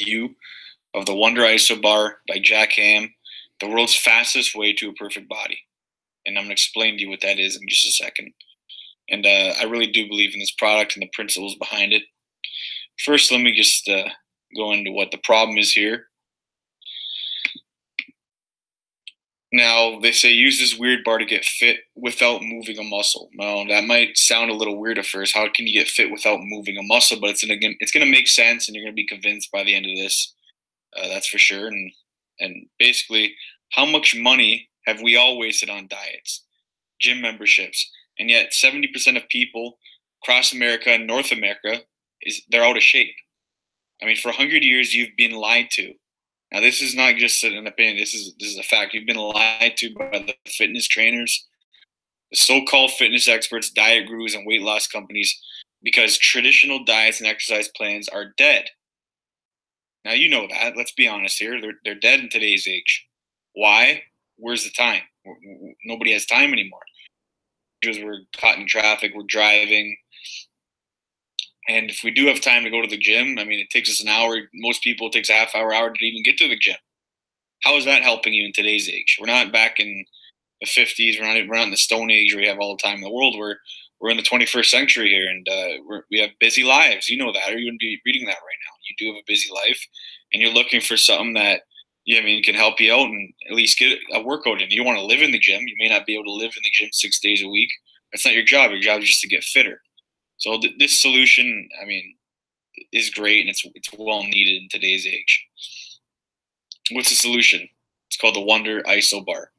review of the Wonder Iso Bar by Jack Hamm, the world's fastest way to a perfect body. And I'm going to explain to you what that is in just a second. And I really do believe in this product and the principles behind it. First, let me just go into what the problem is here. Now, they say use this weird bar to get fit without moving a muscle. Now, that might sound a little weird at first. How can you get fit without moving a muscle? But it's going to make sense, and you're going to be convinced by the end of this. That's for sure. And basically, how much money have we all wasted on diets, gym memberships, and yet 70% of people across America and North America they're out of shape. I mean, for 100 years, you've been lied to. Now, this is not just an opinion. This is a fact. You've been lied to by the fitness trainers, the so-called fitness experts, diet gurus, and weight loss companies, because traditional diets and exercise plans are dead. Now, you know that. Let's be honest here. They're dead in today's age. Why? Where's the time? Nobody has time anymore. Because we're caught in traffic, we're driving. And if we do have time to go to the gym, I mean, it takes us an hour. Most people, it takes a half hour to even get to the gym. How is that helping you in today's age? We're not back in the 50s. We're not in the Stone Age where we have all the time in the world. We're in the 21st century here, and we have busy lives. You know that, or you wouldn't be reading that right now. You do have a busy life, and you're looking for something that can help you out and at least get a workout in. You want to live in the gym. You may not be able to live in the gym 6 days a week. That's not your job. Your job is just to get fitter. So this solution, I mean, is great, and it's well needed in today's age. What's the solution? It's called the Wonder Iso Bar,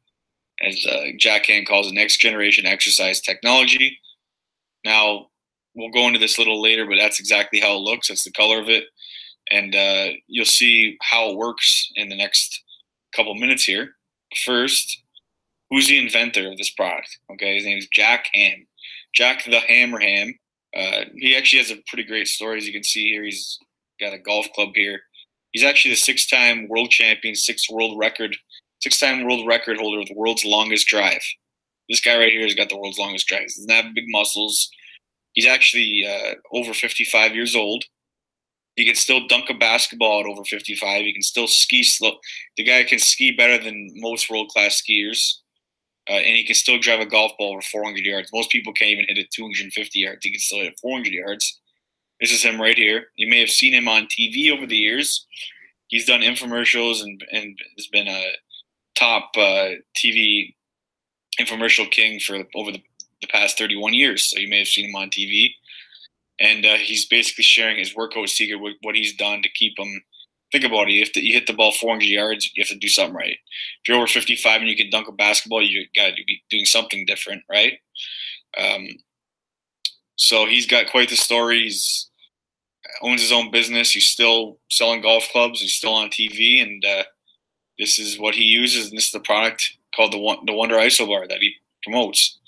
as Jack Hamm calls it, next generation exercise technology. Now, we'll go into this a little later, but that's exactly how it looks. That's the color of it, and you'll see how it works in the next couple minutes here. First, who's the inventor of this product? Okay, his name is Jack Hamm. Jack the Hammer Hamm. He actually has a pretty great story, as you can see here. He's got a golf club here. He's actually the six-time world champion, six-time world record holder of the world's longest drive. This guy right here has got the world's longest drive. He doesn't have big muscles. He's actually over 55 years old. He can still dunk a basketball at over 55. He can still ski slow. The guy can ski better than most world-class skiers. And he can still drive a golf ball over 400 yards. Most people can't even hit it 250 yards. He can still hit it 400 yards. This is him right here. You may have seen him on TV over the years. He's done infomercials and has been a top TV infomercial king for over the past 31 years. So you may have seen him on TV. And he's basically sharing his workout secret, what he's done to keep him. Think about it. If you hit the ball 400 yards, you have to do something right. If you're over 55 and you can dunk a basketball, you got to be doing something different, right? So he's got quite the story. He's owns his own business. He's still selling golf clubs. He's still on TV, and this is what he uses. And this is the product called the Wonder Iso Bar that he promotes.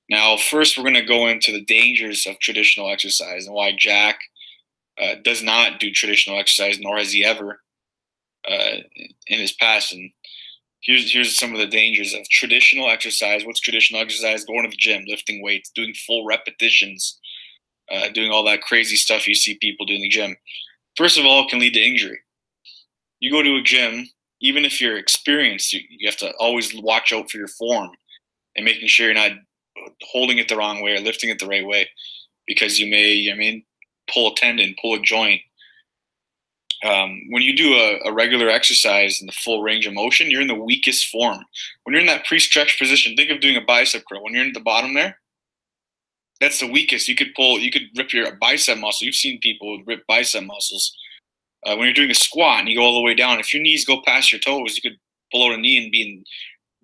Now, first, we're going to go into the dangers of traditional exercise and why Jack does not do traditional exercise, nor has he ever in his past. And here's some of the dangers of traditional exercise. What's traditional exercise? Going to the gym, lifting weights, doing full repetitions, doing all that crazy stuff you see people do in the gym. First of all, it can lead to injury. You go to a gym, even if you're experienced, you have to always watch out for your form and making sure you're not holding it the wrong way or lifting it the right way, because you may, pull a tendon, pull a joint. When you do a regular exercise in the full range of motion, you're in the weakest form. When you're in that pre-stretch position, think of doing a bicep curl. When you're in the bottom there, that's the weakest. You could rip your bicep muscle. You've seen people rip bicep muscles. When you're doing a squat and you go all the way down, if your knees go past your toes, you could pull out a knee and be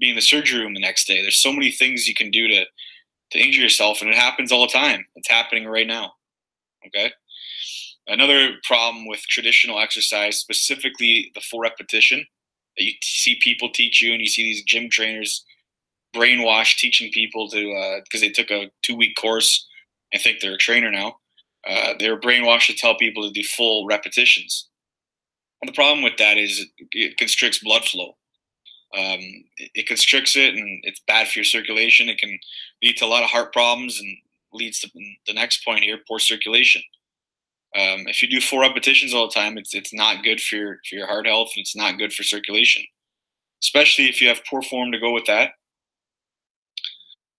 in the surgery room the next day. There's so many things you can do to injure yourself, and it happens all the time. It's happening right now. Okay. Another problem with traditional exercise, specifically the full repetition, that you see people teach you, and you see these gym trainers brainwash teaching people to because they took a 2-week course and think they're a trainer now. They were brainwashed to tell people to do full repetitions. And the problem with that is it constricts blood flow. It constricts it, and it's bad for your circulation. It can lead to a lot of heart problems and leads to the next point here, poor circulation. If you do 4 repetitions all the time, it's not good for your heart health, and it's not good for circulation, especially if you have poor form to go with that.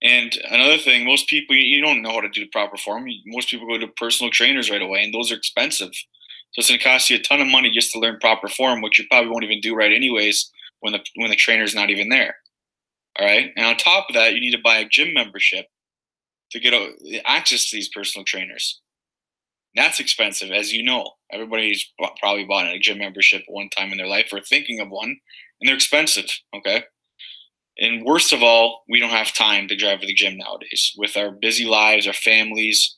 And another thing, most people, you don't know how to do the proper form. Most people go to personal trainers right away, and those are expensive. So it's going to cost you a ton of money just to learn proper form, which you probably won't even do right anyways when the trainer's not even there. All right. And on top of that, you need to buy a gym membership to get access to these personal trainers. That's expensive, as you know. Everybody's probably bought a gym membership at one time in their life or thinking of one, and they're expensive. Okay. And worst of all, we don't have time to drive to the gym nowadays. With our busy lives, our families,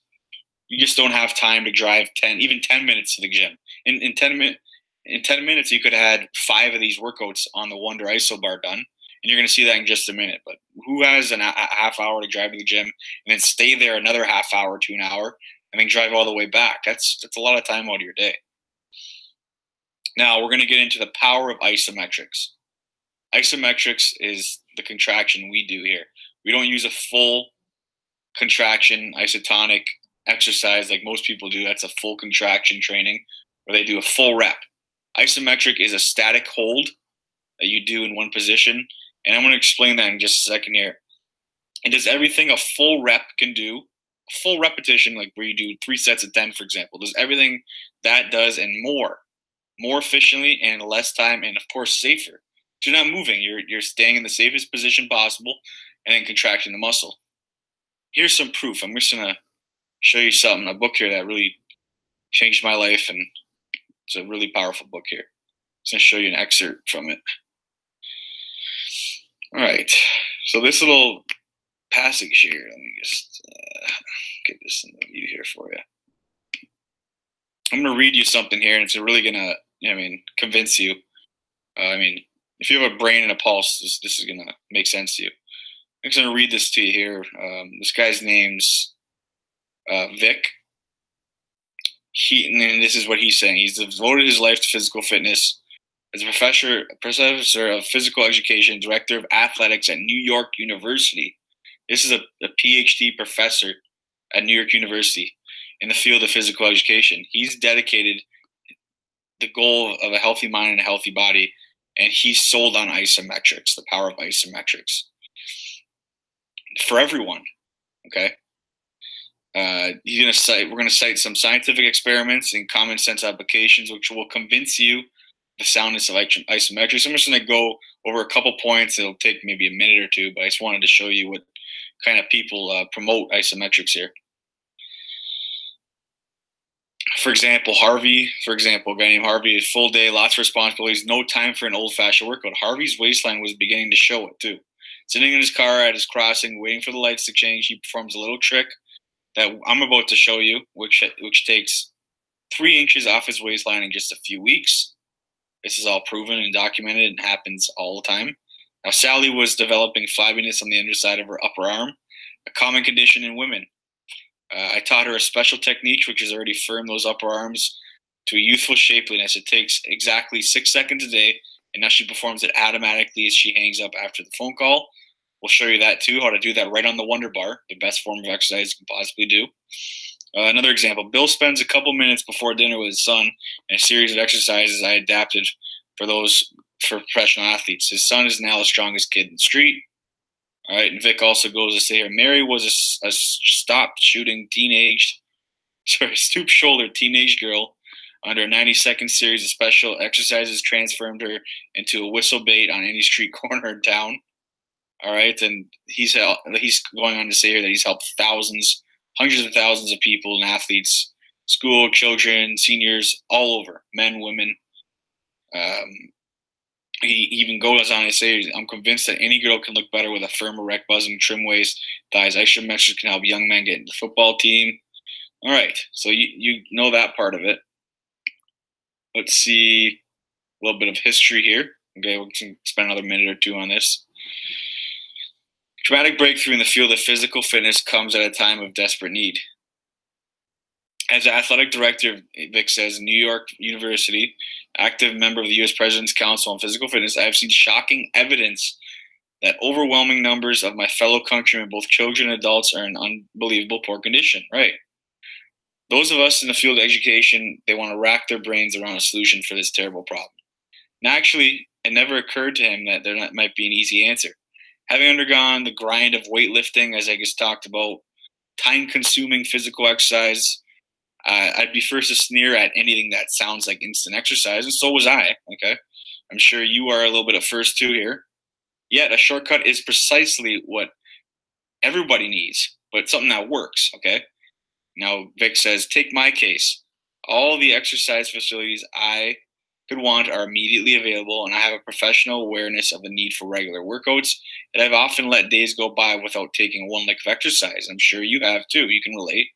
you just don't have time to drive 10 minutes to the gym. In 10 minutes, you could have had 5 of these workouts on the Wonder ISO bar done, and you're going to see that in just a minute. But who has a half hour to drive to the gym and then stay there another half hour to an hour and then drive all the way back? That's a lot of time out of your day. Now we're going to get into the power of isometrics. Isometrics is the contraction we do here. We don't use a full contraction isotonic exercise like most people do. That's a full contraction training where they do a full rep. Isometric is a static hold that you do in one position, and I'm going to explain that in just a second here. It does everything a full rep can do. A full repetition, like where you do 3 sets of 10, for example, does everything that does and more efficiently and in less time, and of course safer. You're not moving. You're staying in the safest position possible and then contracting the muscle. Here's some proof. I'm just going to show you something, a book here that really changed my life, and it's a really powerful book here. I'm just going to show you an excerpt from it. All right. So this little passage here, let me just get this in the view here for you. I'm going to read you something here, and it's really going to, convince you. If you have a brain and a pulse, this is going to make sense to you. I'm just going to read this to you here. This guy's name's Vic. And this is what he's saying. He's devoted his life to physical fitness. As a professor of physical education, director of athletics at New York University. This is a PhD professor at New York University in the field of physical education. He's dedicated the goal of a healthy mind and a healthy body, and he's sold on isometrics, the power of isometrics for everyone. Okay. We're going to cite some scientific experiments and common sense applications, which will convince you the soundness of isometrics. I'm just going to go over a couple points. It'll take maybe a minute or two, but I just wanted to show you what kind of people promote isometrics here. For example, a guy named Harvey, is full day, lots of responsibilities, no time for an old-fashioned workout. Harvey's waistline was beginning to show it too. Sitting in his car at his crossing, waiting for the lights to change, he performs a little trick that I'm about to show you, which takes 3 inches off his waistline in just a few weeks. This is all proven and documented and happens all the time. Now, Sally was developing flabbiness on the underside of her upper arm, a common condition in women. I taught her a special technique which has already firmed those upper arms to a youthful shapeliness. It takes exactly 6 seconds a day, and now she performs it automatically as she hangs up after the phone call. We'll show you that too, how to do that right on the Wonder Bar, the best form of exercise you can possibly do. Another example, Bill spends a couple minutes before dinner with his son in a series of exercises I adapted for professional athletes. His son is now the strongest kid in the street. All right, and Vic also goes to say here, Mary was a stoop-shouldered teenage girl. Under a 90-second series of special exercises transformed her into a whistle bait on any street corner in town. All right, and he's going on to say here that he's helped hundreds of thousands of people and athletes, school, children, seniors, all over, men, women. He even goes on to say, I'm convinced that any girl can look better with a firm, erect, buzzing, trim waist. Thighs isometrics can help young men get into the football team. All right, so you know that part of it. Let's see a little bit of history here. Okay, we can spend another minute or two on this. Dramatic breakthrough in the field of physical fitness comes at a time of desperate need. As athletic director, Vic says, New York University, active member of the U.S. President's Council on Physical Fitness, I have seen shocking evidence that overwhelming numbers of my fellow countrymen, both children and adults, are in unbelievable poor condition. Right. Those of us in the field of education, they want to rack their brains around a solution for this terrible problem. And actually, it never occurred to him that might be an easy answer. Having undergone the grind of weightlifting, as I just talked about, time-consuming physical exercise, I'd be first to sneer at anything that sounds like instant exercise, and so was I. Okay, I'm sure you are a little bit at first too here. Yet a shortcut is precisely what everybody needs, but something that works. Okay. Now Vic says, take my case. All the exercise facilities I could want are immediately available, and I have a professional awareness of the need for regular workouts. And I've often let days go by without taking one lick of exercise. I'm sure you have too. You can relate.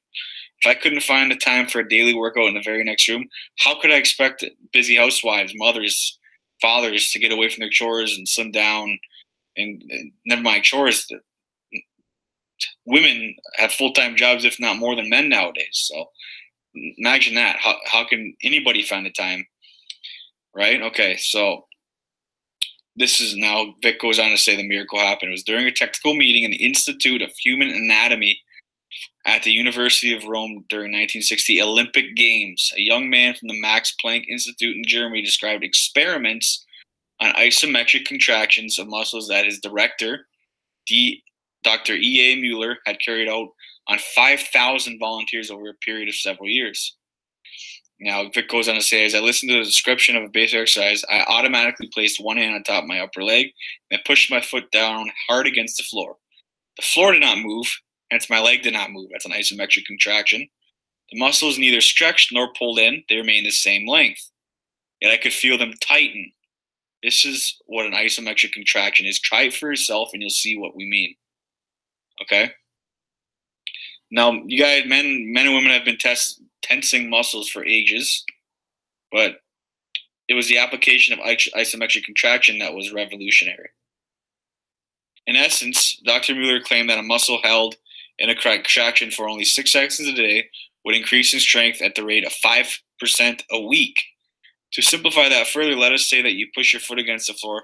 If I couldn't find the time for a daily workout in the very next room, how could I expect busy housewives, mothers, fathers to get away from their chores and slim down? And never mind chores, women have full-time jobs, if not more than men nowadays. So imagine that. How can anybody find the time? Right? Okay, so this is now, Vic goes on to say the miracle happened. It was during a technical meeting in the Institute of Human Anatomy at the University of Rome during 1960 Olympic Games. A young man from the Max Planck Institute in Germany described experiments on isometric contractions of muscles that his director, Dr. E.A. Mueller, had carried out on 5,000 volunteers over a period of several years. Now, Vic goes on to say, as I listened to the description of a basic exercise, I automatically placed one hand on top of my upper leg and pushed my foot down hard against the floor. The floor did not move, hence my leg did not move. That's an isometric contraction. The muscles neither stretched nor pulled in. They remained the same length. Yet I could feel them tighten. This is what an isometric contraction is. Try it for yourself and you'll see what we mean. Okay? Now, you guys, men and women have been tensing muscles for ages, but it was the application of isometric contraction that was revolutionary. In essence, Dr. Mueller claimed that a muscle held in a contraction for only 6 seconds a day would increase in strength at the rate of 5% a week. To simplify that further, let us say that you push your foot against the floor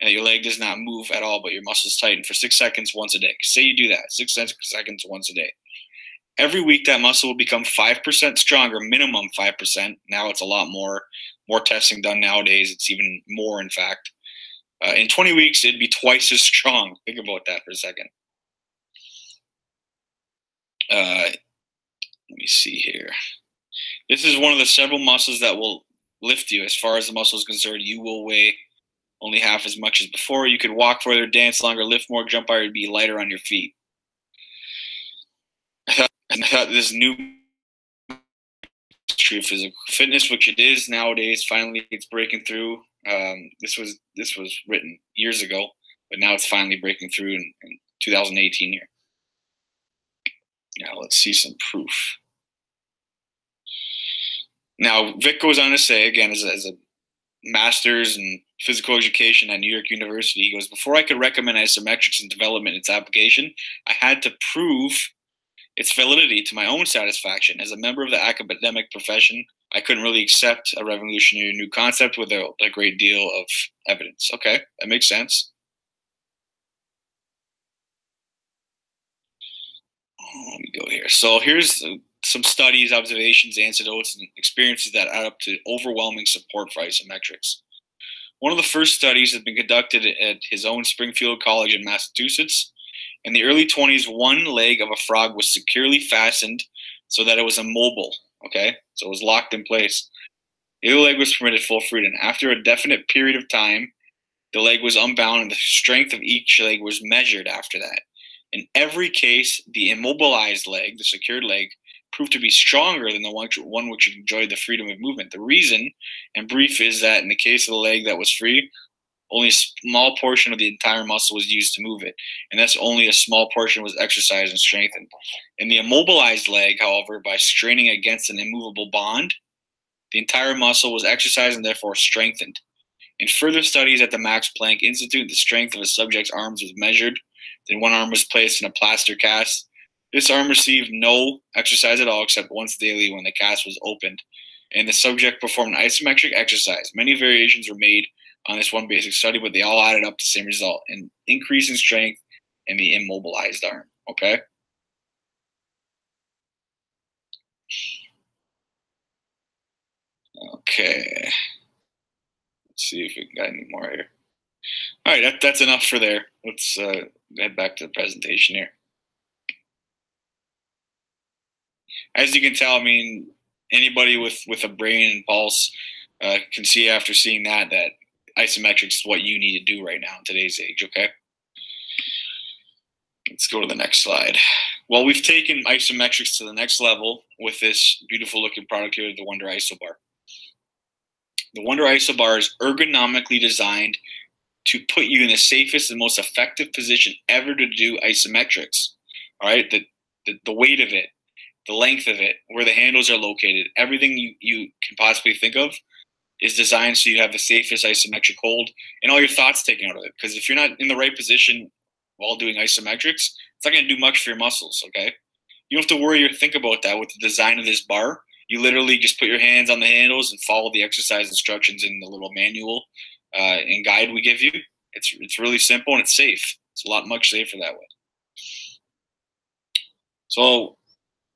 and your leg does not move at all, but your muscles tighten for 6 seconds once a day. Say you do that, 6 seconds once a day. Every week, that muscle will become 5% stronger, minimum 5%. Now it's a lot more testing done nowadays. It's even more, in fact. In 20 weeks, it'd be twice as strong. Think about that for a second. Let me see here. This is one of the several muscles that will lift you. As far as the muscle is concerned, you will weigh only half as much as before. You could walk further, dance longer, lift more, jump higher, and be lighter on your feet. I thought this new true physical fitness, which it is nowadays, finally it's breaking through. This was written years ago, but now it's finally breaking through in 2018 here. Now let's see some proof. Now Vic goes on to say, again, as a master's in physical education at New York University, he goes, before I could recommend isometrics and development its application, I had to prove its validity to my own satisfaction. As a member of the academic profession, I couldn't really accept a revolutionary new concept without a great deal of evidence. Okay, that makes sense. Let me go here. So here's some studies, observations, anecdotes, and experiences that add up to overwhelming support for isometrics. One of the first studies has been conducted at his own Springfield College in Massachusetts. In the early 20s, one leg of a frog was securely fastened so that it was immobile, okay? So it was locked in place. The other leg was permitted full freedom. After a definite period of time, the leg was unbound and the strength of each leg was measured after that. In every case, the immobilized leg, the secured leg, proved to be stronger than the one which enjoyed the freedom of movement. The reason, in brief, is that in the case of the leg that was free, only a small portion of the entire muscle was used to move it, and thus only a small portion was exercised and strengthened. In the immobilized leg, however, by straining against an immovable bond, the entire muscle was exercised and therefore strengthened. In further studies at the Max Planck Institute, the strength of a subject's arms was measured. Then one arm was placed in a plaster cast. This arm received no exercise at all except once daily when the cast was opened, and the subject performed an isometric exercise. Many variations were made on this one basic study, but they all added up to the same result, an increase in strength in the immobilized arm. Okay? Okay. Let's see if we got any more here. All right, that's enough for there. Let's head back to the presentation here. As you can tell, I mean, anybody with a brain and pulse can see after seeing that isometrics is what you need to do right now in today's age, okay? Let's go to the next slide. Well, we've taken isometrics to the next level with this beautiful looking product here, the Wonder Isobar. The Wonder Isobar is ergonomically designed to put you in the safest and most effective position ever to do isometrics. All right, the weight of it, the length of it, where the handles are located, everything you can possibly think of is designed so you have the safest isometric hold and all your thoughts taken out of it. Because if you're not in the right position while doing isometrics, it's not going to do much for your muscles, okay? You don't have to worry or think about that with the design of this bar. You literally just put your hands on the handles and follow the exercise instructions in the little manual and guide we give you. It's really simple and it's safe. It's a lot much safer that way. So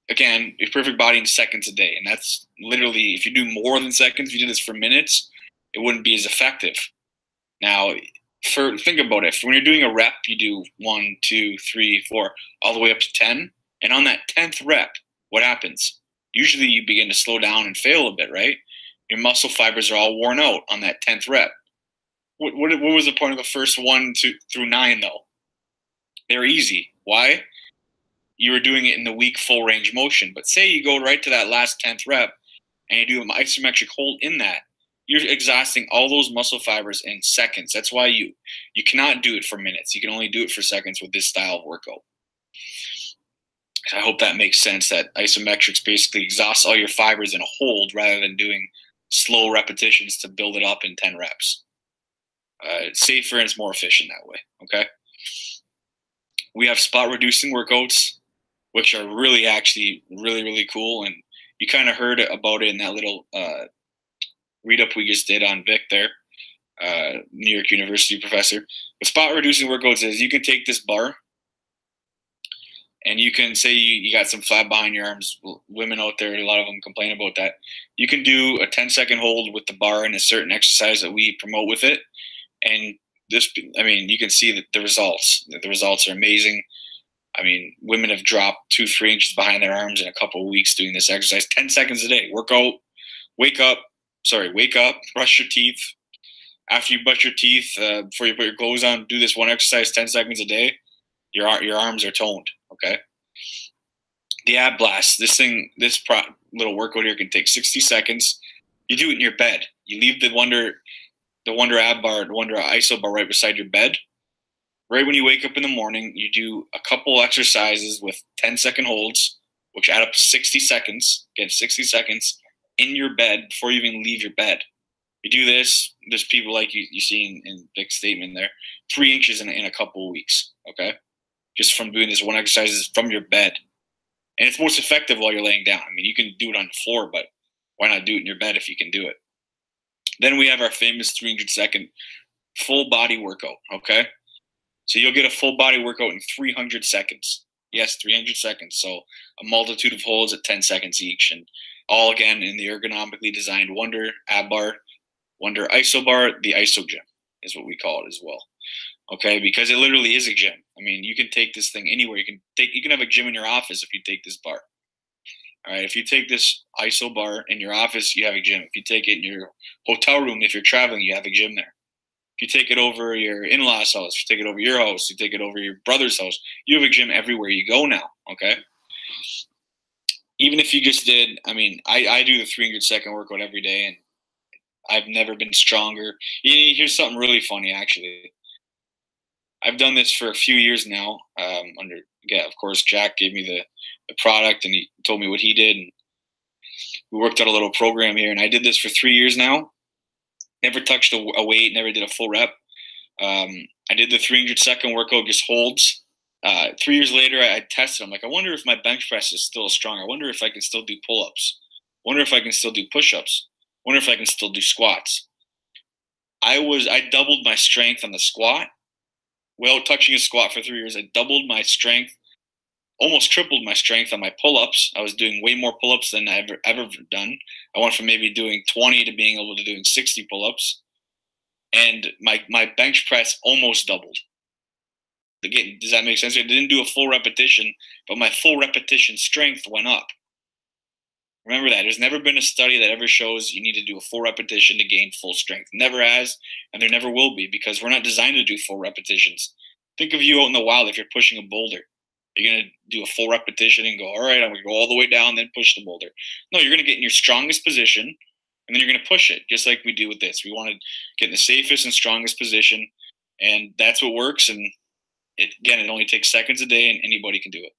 again, your perfect body in seconds a day. And that's literally, if you do more than seconds, if you did this for minutes, it wouldn't be as effective. Now, think about it. When you're doing a rep, you do 1, 2, 3, 4, all the way up to 10. And on that 10th rep, what happens? Usually you begin to slow down and fail a bit, right? Your muscle fibers are all worn out on that 10th rep. What was the point of the first 1 through 9, though? They're easy. Why? You were doing it in the weak full range motion. But say you go right to that last 10th rep and you do an isometric hold in that, you're exhausting all those muscle fibers in seconds. That's why you cannot do it for minutes. You can only do it for seconds with this style of workout. I hope that makes sense, that isometrics basically exhausts all your fibers in a hold rather than doing slow repetitions to build it up in 10 reps. It's safer and it's more efficient that way, okay? We have spot reducing workouts, which are really actually really cool. And you kind of heard about it in that little read-up we just did on Vic there, New York University professor. What spot reducing workouts is, you can take this bar and you can say you got some flat behind your arms. Women out there, a lot of them complain about that. You can do a 10-second hold with the bar in a certain exercise that we promote with it. And this, I mean, you can see the results. The results are amazing. I mean, women have dropped 2-3 inches behind their arms in a couple of weeks doing this exercise. 10 seconds a day. Workout, wake up, brush your teeth. After you brush your teeth, before you put your clothes on, do this one exercise 10 seconds a day. Your arms are toned, okay? The ab blast, this little workout here can take 60 seconds. You do it in your bed. You leave the Wonder ab bar, the Wonder Iso bar right beside your bed. Right when you wake up in the morning, you do a couple exercises with 10-second holds, which add up to 60 seconds. Again, 60 seconds in your bed before you even leave your bed. You do this, there's people like you see in Vic's statement there, 3 inches in a couple of weeks, okay? Just from doing this one exercise from your bed. And it's most effective while you're laying down. I mean, you can do it on the floor, but why not do it in your bed if you can do it? Then we have our famous 300-second full body workout, okay? So you'll get a full body workout in 300 seconds. Yes, 300 seconds. So a multitude of holds at 10 seconds each. And all, again, in the ergonomically designed Wonder ab bar, Wonder Iso bar, the Iso Gym is what we call it as well. Okay, because it literally is a gym. I mean, you can take this thing anywhere. You can have a gym in your office if you take this bar. All right, if you take this Iso bar in your office, you have a gym. If you take it in your hotel room, if you're traveling, you have a gym there. If you take it over your in-laws' house, if you take it over your house, you take it over your brother's house, you have a gym everywhere you go now, okay? Even if you just did, I mean, I do the 300-second workout every day, and I've never been stronger. Here's something really funny, actually. I've done this for a few years now. Of course, Jack gave me the product, and he told me what he did, and we worked out a little program here, and I did this for 3 years now. Never touched a weight, never did a full rep. I did the 300-second workout, just holds. 3 years later, I tested. I'm like, I wonder if my bench press is still strong. I wonder if I can still do pull-ups. I wonder if I can still do push-ups. I wonder if I can still do squats. I doubled my strength on the squat. Without touching a squat for 3 years, I doubled my strength almost tripled my strength on my pull-ups. I was doing way more pull-ups than I ever done. I went from maybe doing 20 to being able to doing 60 pull-ups, and my bench press almost doubled. Again, does that make sense? I didn't do a full repetition, but my full repetition strength went up. Remember that. There's never been a study that ever shows you need to do a full repetition to gain full strength. Never has, and there never will be, because we're not designed to do full repetitions. Think of you out in the wild if you're pushing a boulder. You're going to do a full repetition and go, all right, I'm going to go all the way down, then push the boulder. No, you're going to get in your strongest position, and then you're going to push it, just like we do with this. We want to get in the safest and strongest position, and that's what works. And it only takes seconds a day, and anybody can do it.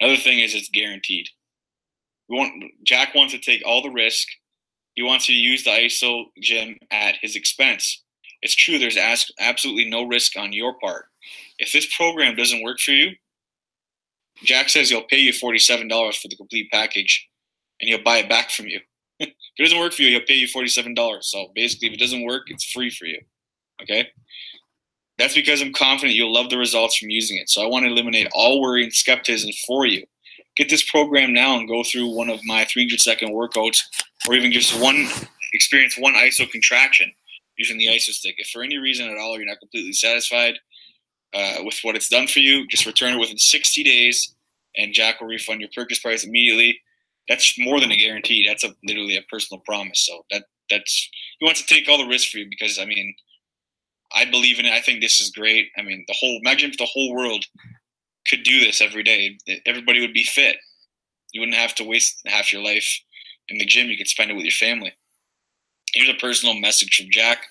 Another thing is it's guaranteed. Jack wants to take all the risk. He wants you to use the ISO gym at his expense. It's true, there's absolutely no risk on your part. If this program doesn't work for you, Jack says he'll pay you $47 for the complete package, and he'll buy it back from you. If it doesn't work for you, he'll pay you $47. So basically, if it doesn't work, it's free for you. Okay? That's because I'm confident you'll love the results from using it. So I want to eliminate all worry and skepticism for you. Get this program now and go through one of my 300-second workouts, or even just experience one ISO contraction using the ISO stick. If for any reason at all you're not completely satisfied with what it's done for you, just return it within 60 days, and Jack will refund your purchase price immediately. That's more than a guarantee. That's literally a personal promise. So that's he wants to take all the risk for you, because I mean, I believe in it. I think this is great. I mean, imagine if the whole world could do this every day. Everybody would be fit. You wouldn't have to waste half your life in the gym. You could spend it with your family. Here's a personal message from Jack.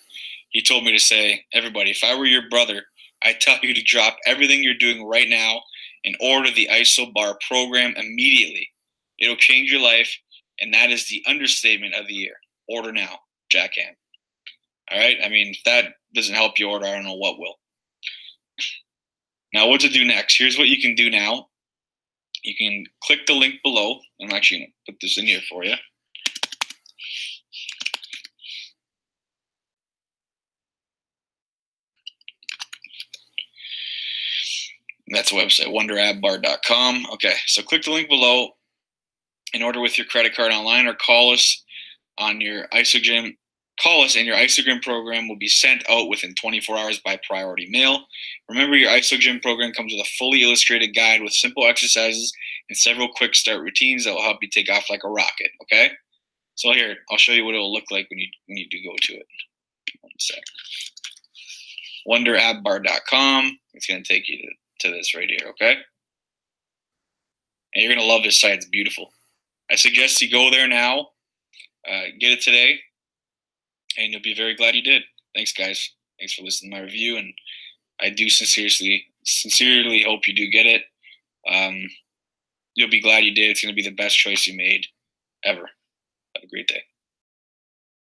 He told me to say, everybody, if I were your brother, I'd tell you to drop everything you're doing right now and order the ISO bar program immediately. It'll change your life, and that is the understatement of the year. Order now, Jack Hamm. All right? I mean, if that doesn't help you order, I don't know what will. Now, what to do next? Here's what you can do now. You can click the link below. I'm actually going to put this in here for you. That's the website, wonderabbar.com. Okay, so click the link below and order with your credit card online, or call us on your IsoGym. Call us, and your IsoGym program will be sent out within 24 hours by priority mail. Remember, your IsoGym program comes with a fully illustrated guide with simple exercises and several quick start routines that will help you take off like a rocket, okay? So here, I'll show you what it will look like when you do go to it. One sec. wonderabbar.com. It's going to take you to this right here, okay? And you're going to love this site. It's beautiful. I suggest you go there now, get it today, and you'll be very glad you did. Thanks, guys. Thanks for listening to my review, and I do sincerely hope you do get it. You'll be glad you did. It's going to be the best choice you made ever. Have a great day.